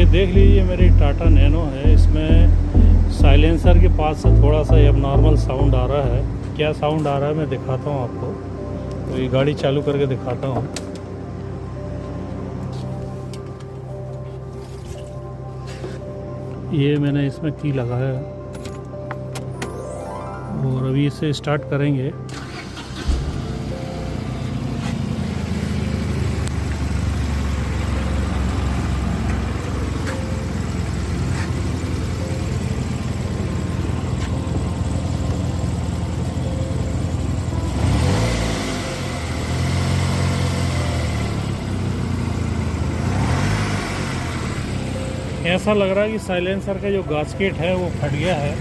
ये देख लीजिए मेरी टाटा नैनो है। इसमें साइलेंसर के पास से थोड़ा सा अब नॉर्मल साउंड आ रहा है। क्या साउंड आ रहा है मैं दिखाता हूँ आपको। तो ये गाड़ी चालू करके दिखाता हूँ। ये मैंने इसमें की लगाया और अभी इसे स्टार्ट करेंगे। ऐसा लग रहा है कि साइलेंसर का जो गास्केट है वो फट गया है।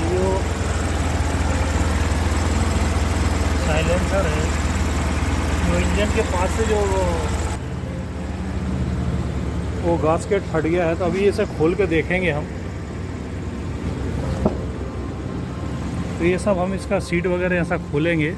जो साइलेंसर है जो इंजन के पास से जो वो गास्केट फट गया है। तो अभी इसे खोल के देखेंगे हम। तो ये सब हम इसका सीट वगैरह ऐसा खोलेंगे।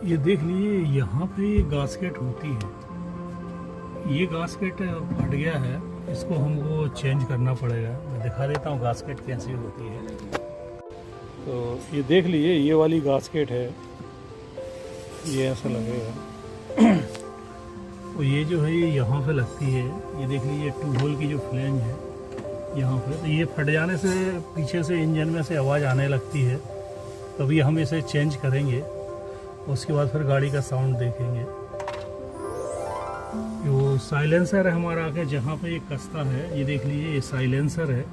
ये देख लीजिए यहाँ पे गास्केट होती है। ये गास्केट फट गया है। इसको हमको चेंज करना पड़ेगा। मैं दिखा देता हूँ गास्केट कैसी होती है। तो ये देख लीजिए ये वाली गास्केट है। ये ऐसा लगेगा। तो ये जो है ये यहाँ पे लगती है। ये देख लीजिए 2 होल की जो फ्लैंज है यहाँ पे। तो ये फट जाने से पीछे से इंजन में से आवाज़ आने लगती है। तभी हम इसे चेंज करेंगे। उसके बाद फिर गाड़ी का साउंड देखेंगे। वो साइलेंसर है हमारा आके जहाँ पे ये कसता है। ये देख लीजिए ये साइलेंसर है।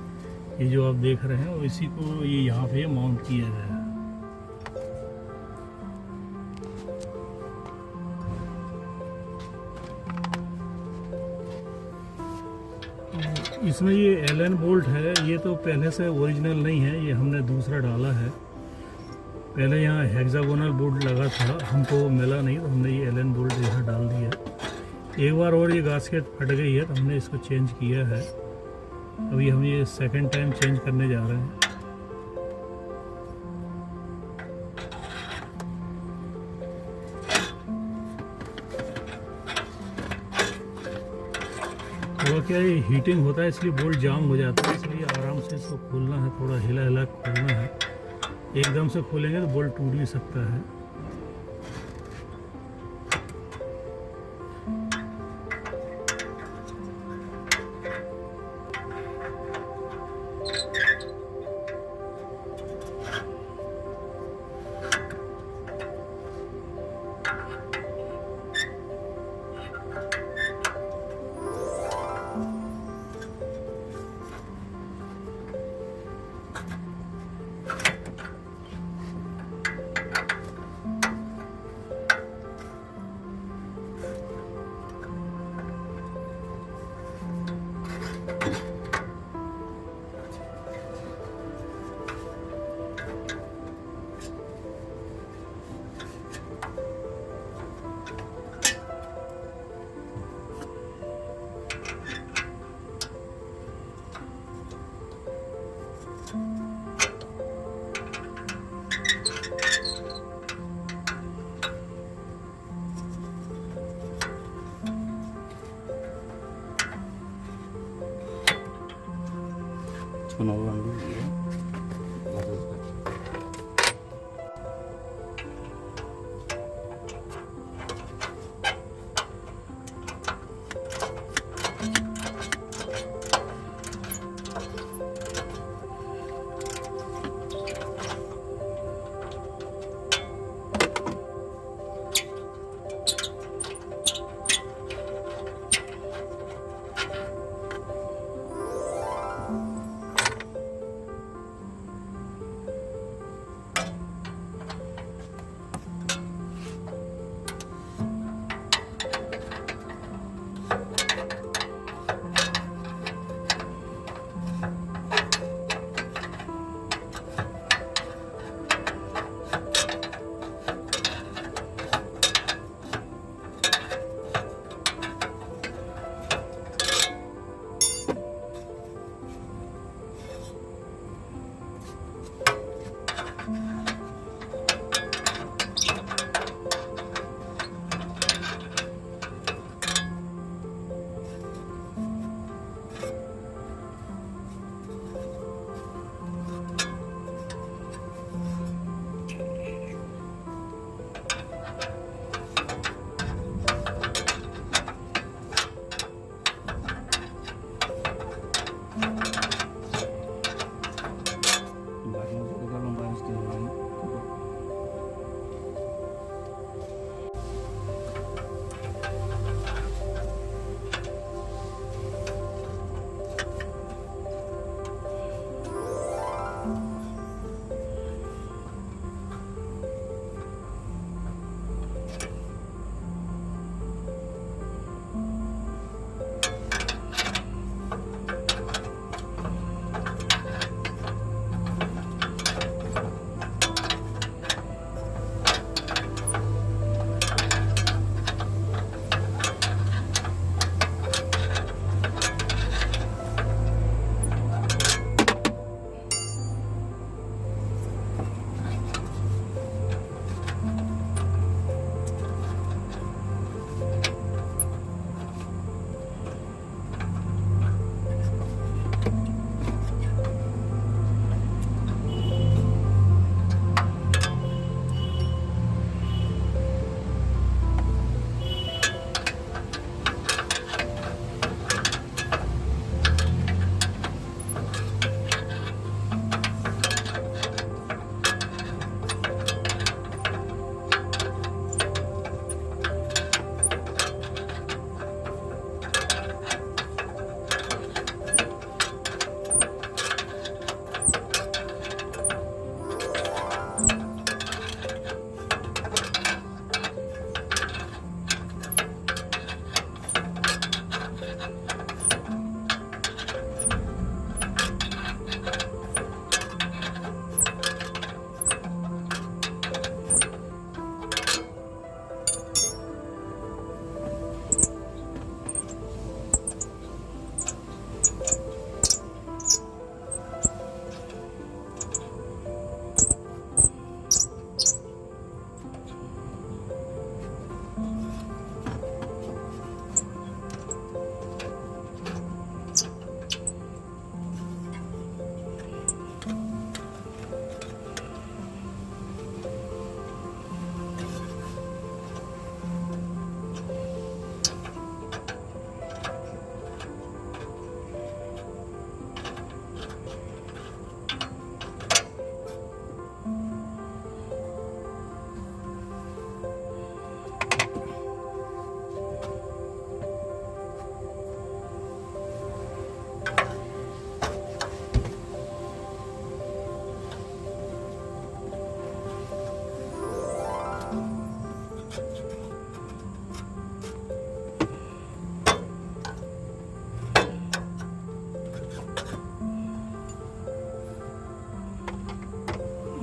ये जो आप देख रहे हैं और इसी को ये यहाँ पे माउंट किया गया है। इसमें ये एलन बोल्ट है। ये तो पहले से ओरिजिनल नहीं है। ये हमने दूसरा डाला है। पहले यहाँ हेक्सागोनल बोल्ट लगा था, हमको मिला नहीं तो हमने ये एलन बोल्ट यहाँ डाल दिया। एक बार और ये गास्केट फट गई है तो हमने इसको चेंज किया है। अभी हम ये सेकंड टाइम चेंज करने जा रहे हैं। थोड़ा क्या ये हीटिंग होता है इसलिए बोल्ट जाम हो जाता है। इसलिए आराम से इसको खोलना है। थोड़ा हिला हिला खोलना है। एकदम से खोलेंगे तो बोल्ट टूट भी सकता है। इसको नॉर्मल बंदी है।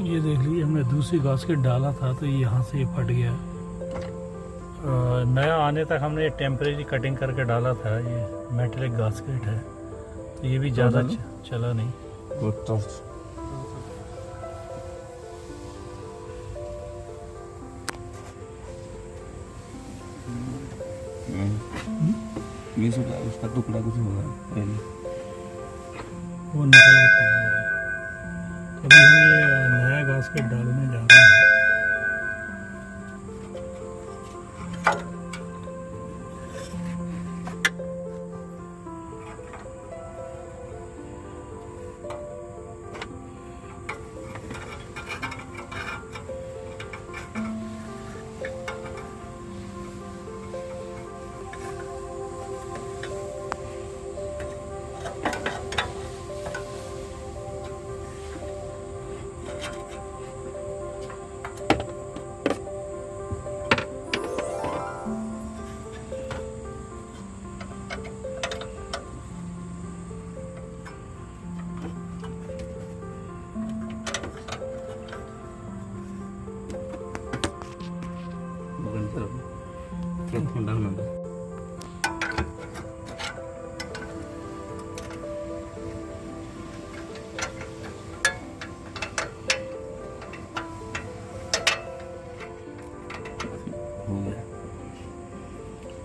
ये देख लीजिए, हमने दूसरी गास्केट डाला था तो ये यहाँ से ये फट गया। नया आने तक हमने टेम्परेरी कटिंग करके डाला था। ये मेटलिक गास्केट है तो ये भी ज़्यादा चला नहीं। उसका टुकड़ा कुछ होगा वो निकल के पड़ेगा। अभी हम ये नया गास्केट डालने जा रहे हैं।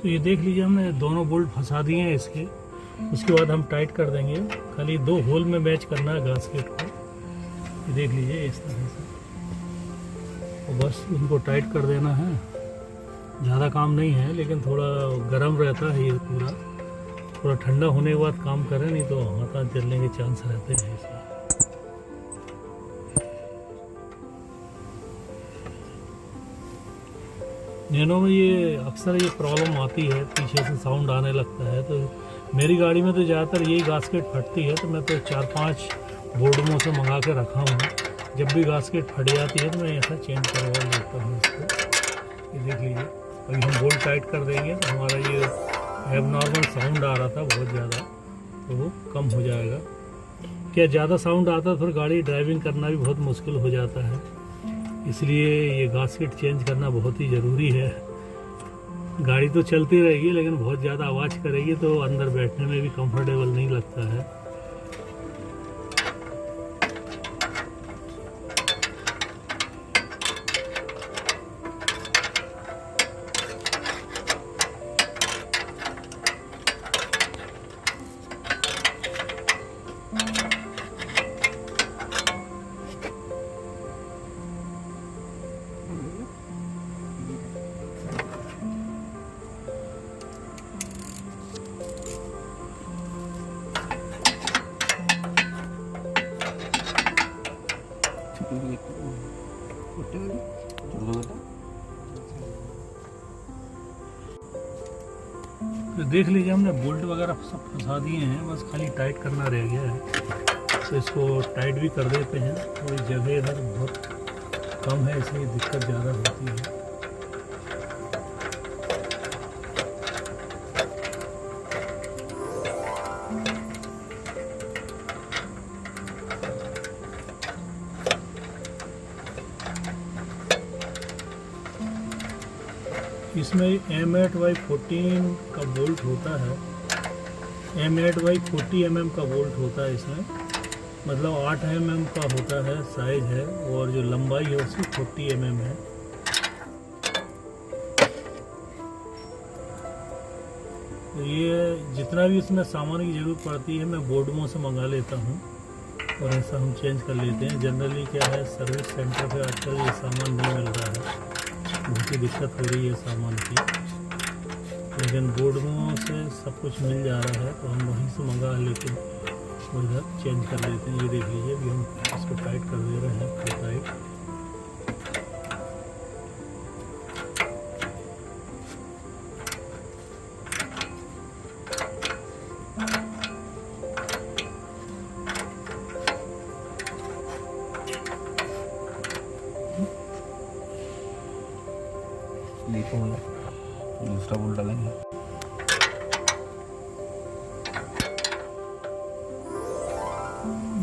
तो ये देख लीजिए हमने दोनों बोल्ट फंसा दिए हैं इसके। उसके बाद हम टाइट कर देंगे। खाली 2 होल में मैच करना है गास्केट को। ये देख लीजिए इस तरह से, और बस इनको टाइट कर देना है। ज़्यादा काम नहीं है, लेकिन थोड़ा गर्म रहता है ये पूरा। थोड़ा ठंडा होने के बाद काम करें, नहीं तो हाथ जलने के चांस रहते हैं इसमें। नैनो में ये अक्सर ये प्रॉब्लम आती है, पीछे से साउंड आने लगता है। तो मेरी गाड़ी में तो ज़्यादातर यही गास्केट फटती है, तो मैं तो 4-5 बोर्डों से मंगा के रखा हूँ। जब भी गास्केट फट जाती है तो मैं ऐसा चेंज करवा लेता हूँ इसको। ये देख लीजिए, अभी हम बोल्ट टाइट कर देंगे तो हमारा ये एबनॉर्मल साउंड आ रहा था बहुत ज़्यादा, तो वो कम हो जाएगा। क्या ज़्यादा साउंड आता है फिर गाड़ी ड्राइविंग करना भी बहुत मुश्किल हो जाता है। इसलिए ये गास्केट चेंज करना बहुत ही ज़रूरी है। गाड़ी तो चलती रहेगी, लेकिन बहुत ज़्यादा आवाज़ करेगी तो अंदर बैठने में भी कंफर्टेबल नहीं लगता है। तो देख लीजिए हमने बोल्ट वगैरह सब फंसा दिए हैं, बस खाली टाइट करना रह गया है। तो इसको टाइट भी कर देते हैं। थोड़ी जगह इधर बहुत कम है, इसलिए दिक्कत ज़्यादा होती है। इसमें M8/14 का बोल्ट होता है। M8/40 mm का बोल्ट होता है इसमें, मतलब 8 mm का होता है साइज है, और जो लंबाई है उसकी 40 mm है। तो ये जितना भी इसमें सामान की ज़रूरत पड़ती है मैं बोर्डमो से मंगा लेता हूँ, और ऐसा हम चेंज कर लेते हैं। जनरली क्या है, सर्विस सेंटर पे आजकल ये सामान नहीं मिल रहा है, बहुत ही दिक्कत हो रही है सामान की। लेकिन बोर्डमो से सब कुछ मिल जा रहा है, तो हम वहीं से मंगा लेके वो इधर चेंज कर लेते हैं। ये देख लीजिए, अभी हम इसको टाइट कर दे रहे हैं, फुल टाइट। दूसरा बोल्ट डालेंगे।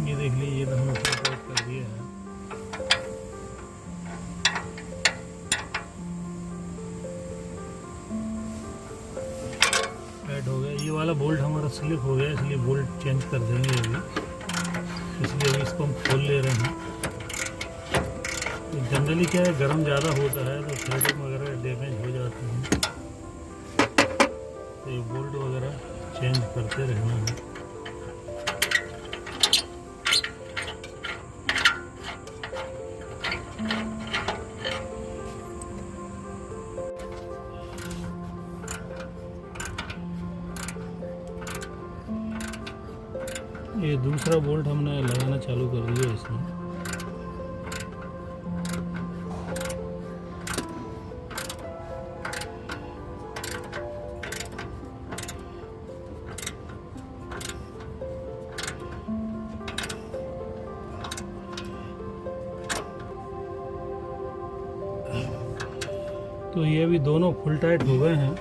ये देख लीजिए, तो हमने टाइट कर दिया है। टाइट हो गया। ये वाला बोल्ट हमारा स्लिप हो गया, इसलिए बोल्ट चेंज कर देंगे अभी। इसलिए अभी इसको हम खोल ले रहे हैं। जनरली क्या है, गर्म ज़्यादा होता है तो थ्रेडिंग वगैरह डैमेज हो जाते हैं, तो ये बोल्ट वगैरह चेंज करते रहना है। ये दूसरा बोल्ट हमने लगाना चालू कर दिया इसमें। तो ये अभी दोनों फुल टाइट हो गए हैं,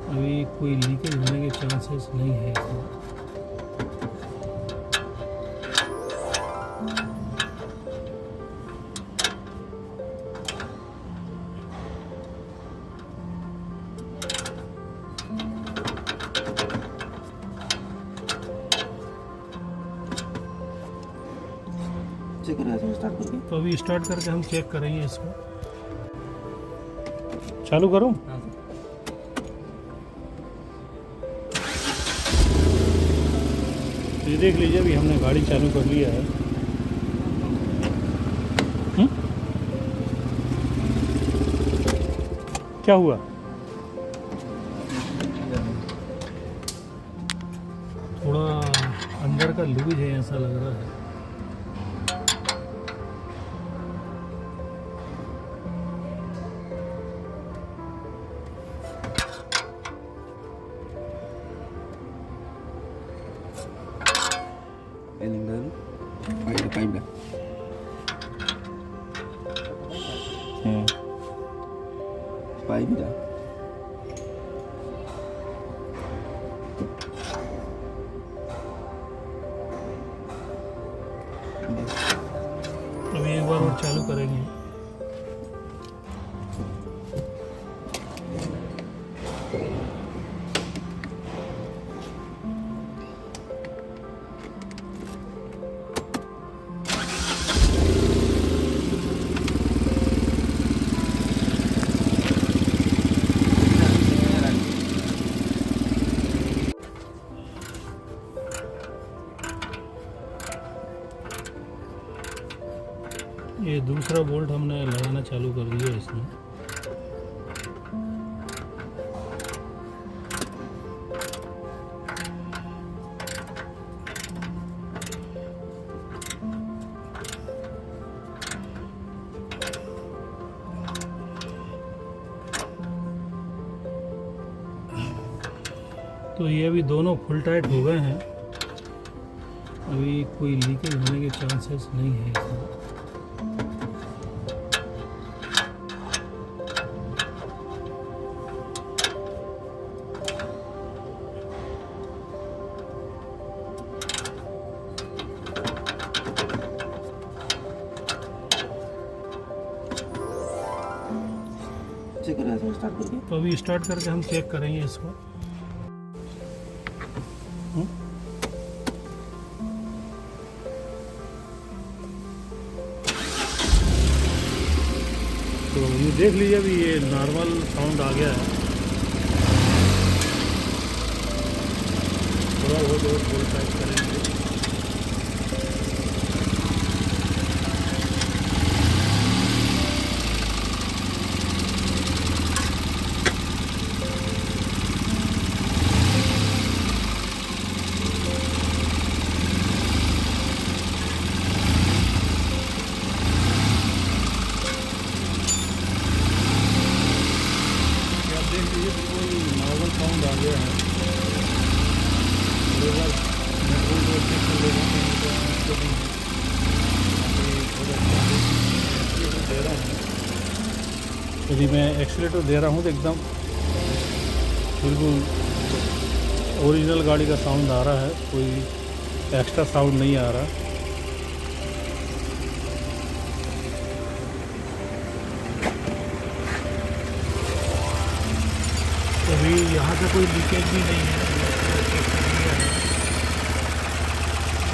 अभी कोई लीकेज होने के चांसेस नहीं है इसमें। चेक कर रहे हैं स्टार्ट करके। तो अभी स्टार्ट करके हम चेक करेंगे इसको। चालू करूं? ये देख लीजिए, अभी हमने गाड़ी चालू कर लिया है। क्या हुआ? थोड़ा अंदर का लूज है ऐसा लग रहा है। Pipe dah. अभी एक बार और चालू करेंगे। ये दूसरा बोल्ट हमने लगाना चालू कर दिया इसमें। तो ये अभी दोनों फुल टाइट हो गए हैं, अभी कोई लीकेज होने के चांसेस नहीं है इसमें। चेक कर रहे हैं स्टार्ट करके। तो अभी स्टार्ट करके हम चेक करेंगे इसको। तो ये देख लीजिए, अभी ये नॉर्मल साउंड आ गया है। थोड़ा बहुत और फुल टाइट करेंगे। देखिए बिल्कुल नॉर्मल साउंड आ गया है। यदि मैं एक्सीलेटर दे रहा हूँ तो एकदम बिल्कुल ओरिजिनल गाड़ी का साउंड आ रहा है, कोई एक्स्ट्रा साउंड नहीं आ रहा। अभी यहाँ से कोई लीकेज भी नहीं है।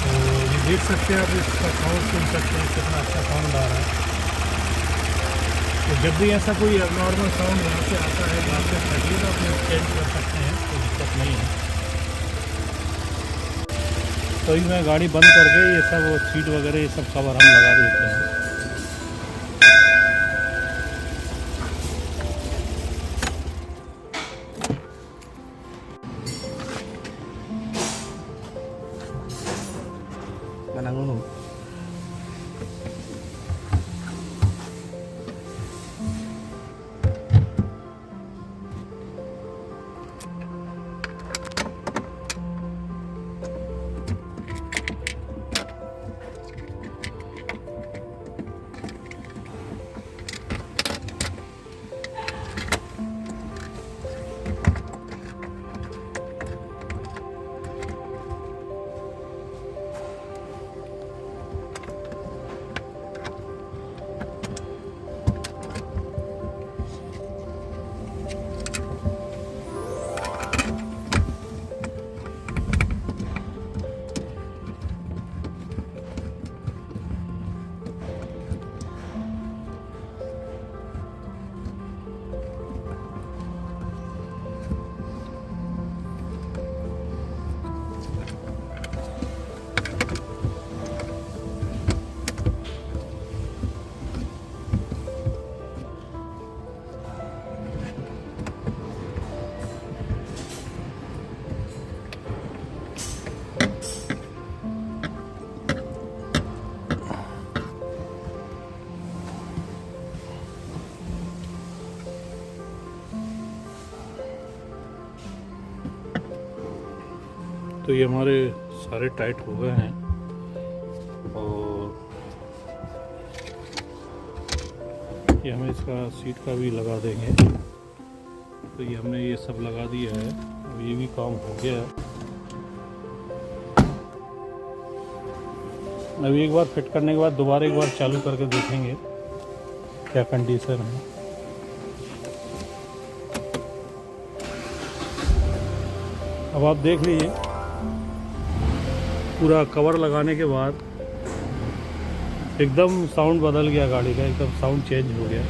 तो ये देख सकते हैं आप, इसका साउंड सुन सकते हैं कितना अच्छा साउंड आ रहा है। तो जब भी ऐसा कोई अबनॉर्मल साउंड यहाँ से आता है तो आपके फैक्ट्री का अपने चेंज कर सकते हैं, कोई दिक्कत नहीं है। तो अभी मैं गाड़ी बंद करके ये सब सीट वगैरह ये सब कवर हम लगा देते हैं। Kanang dulu. तो ये हमारे सारे टाइट हो गए हैं और ये हमें इसका सीट का भी लगा देंगे। तो ये हमने ये सब लगा दिया है, अब ये भी काम हो गया है। अभी एक बार फिट करने के बाद दोबारा एक बार चालू करके देखेंगे क्या कंडीशन है। अब आप देख लीजिए, पूरा कवर लगाने के बाद एकदम साउंड बदल गया गाड़ी का, एकदम साउंड चेंज हो गया।